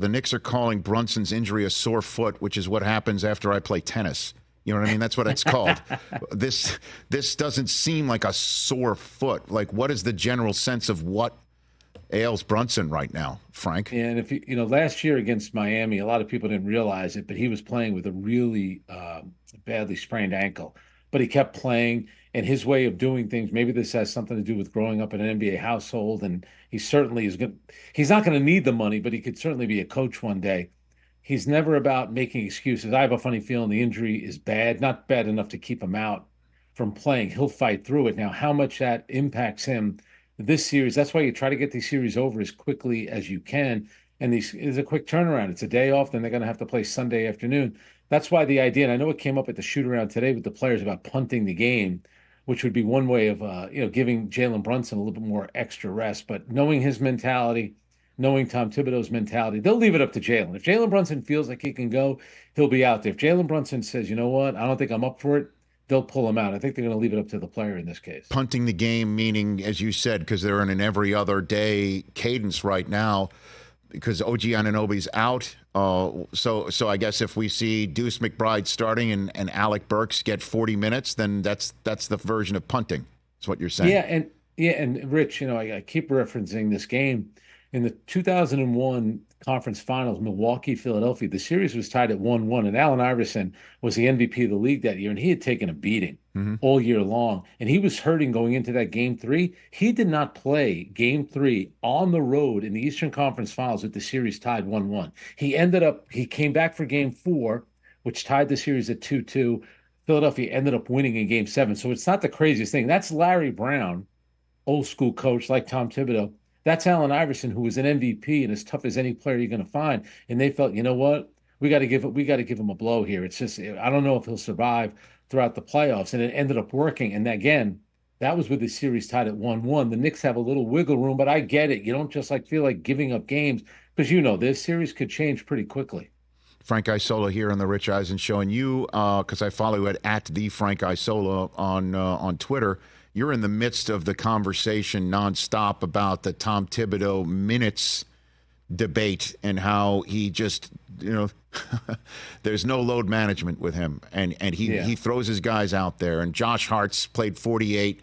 the Knicks are calling Brunson's injury a sore foot, which is what happens after I play tennis. You know what I mean? That's what it's called. This doesn't seem like a sore foot. Like, what is the general sense of what ails Brunson right now, Frank? And if last year against Miami, a lot of people didn't realize it, but he was playing with a really badly sprained ankle. But he kept playing, and his way of doing things, maybe this has something to do with growing up in an NBA household, and he certainly is going. He's not going to need the money, but he could certainly be a coach one day. He's never about making excuses. I have a funny feeling the injury is bad, not bad enough to keep him out from playing. He'll fight through it. Now, how much that impacts him this series, that's why you try to get these series over as quickly as you can. And these is a quick turnaround. It's a day off, then they're going to have to play Sunday afternoon. That's why the idea, and I know it came up at the shoot around today with the players about punting the game, which would be one way of giving Jalen Brunson a little bit more extra rest. But knowing his mentality, knowing Tom Thibodeau's mentality, they'll leave it up to Jalen. If Jalen Brunson feels like he can go, he'll be out there. If Jalen Brunson says, you know what, I don't think I'm up for it, they'll pull him out. I think they're going to leave it up to the player in this case. Punting the game, meaning, as you said, because they're in an every other day cadence right now, because OG Anunoby's out. So I guess if we see Deuce McBride starting and Alec Burks get 40 minutes, then that's the version of punting. That's what you're saying. And Rich, I keep referencing this game. In the 2001 conference finals, Milwaukee, Philadelphia, the series was tied at 1-1, and Allen Iverson was the MVP of the league that year, and he had taken a beating all year long, and he was hurting going into that game 3. He did not play game 3 on the road in the Eastern Conference Finals with the series tied 1-1. He came back for game 4, which tied the series at 2-2. Philadelphia ended up winning in game 7, so it's not the craziest thing. That's Larry Brown, old school coach like Tom Thibodeau. That's Allen Iverson, who was an MVP and as tough as any player you're going to find. And they felt, you know what, we got to give him a blow here. It's just, I don't know if he'll survive throughout the playoffs. And it ended up working. And again, that was with the series tied at 1-1. The Knicks have a little wiggle room, but I get it. You don't just feel like giving up games because this series could change pretty quickly. Frank Isola here on the Rich Eisen Show, and you, because I follow you at the Frank Isola on Twitter. You're in the midst of the conversation nonstop about the Tom Thibodeau minutes debate and how he just, there's no load management with him. And he throws his guys out there. And Josh Hart's played 48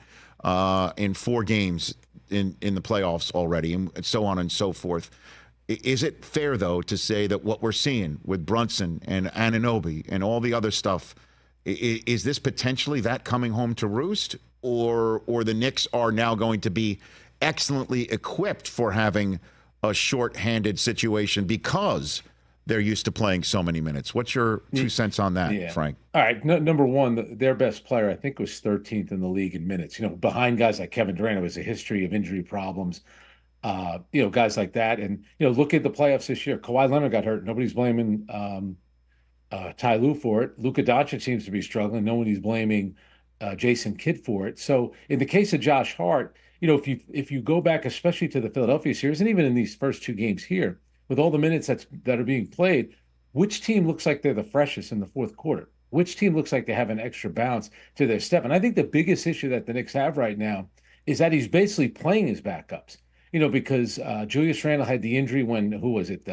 in 4 games in the playoffs already, and so on and so forth. Is it fair, though, to say that what we're seeing with Brunson and Anunoby and all the other stuff, is this potentially that coming home to roost? Or the Knicks are now going to be excellently equipped for having a short-handed situation because they're used to playing so many minutes? What's your 2 cents on that, Frank? All right. Number one, their best player, I think, was 13th in the league in minutes. Behind guys like Kevin Durant, it was a history of injury problems. Guys like that. And, look at the playoffs this year. Kawhi Leonard got hurt. Nobody's blaming Ty Lue for it. Luka Doncic seems to be struggling. Nobody's blaming Jason Kidd for it. So in the case of Josh Hart, if you go back, especially to the Philadelphia series, and even in these first 2 games here, with all the minutes that are being played, which team looks like they're the freshest in the fourth quarter? Which team looks like they have an extra bounce to their step? And I think the biggest issue that the Knicks have right now is that he's basically playing his backups. Because Julius Randle had the injury when, who was it?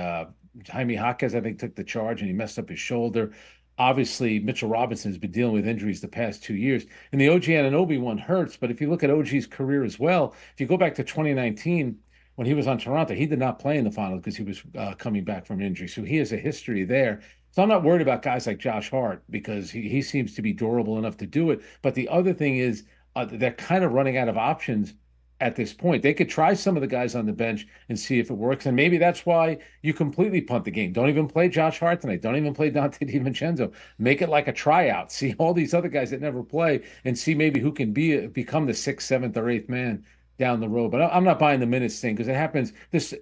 Jaime Jaquez, I think, took the charge and he messed up his shoulder. Obviously, Mitchell Robinson has been dealing with injuries the past 2 years. And the OG Anunoby one hurts, but if you look at OG's career as well, if you go back to 2019, when he was on Toronto, he did not play in the finals because he was coming back from an injury. So he has a history there. So I'm not worried about guys like Josh Hart because he seems to be durable enough to do it. But the other thing is they're kind of running out of options at this point. They could try some of the guys on the bench and see if it works. And maybe that's why you completely punt the game. Don't even play Josh Hart tonight. Don't even play Dante DiVincenzo. Make it like a tryout. See all these other guys that never play and see maybe who can become the 6th, 7th, or 8th man down the road. But I'm not buying the minutes thing because it happens. There's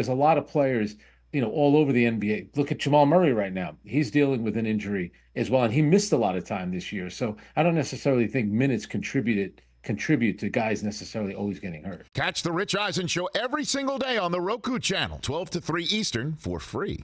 a lot of players, all over the NBA. Look at Jamal Murray right now. He's dealing with an injury as well, and he missed a lot of time this year. So I don't necessarily think minutes contribute to guys necessarily always getting hurt. Catch the Rich Eisen Show every single day on the Roku channel, 12 to 3 Eastern, for free.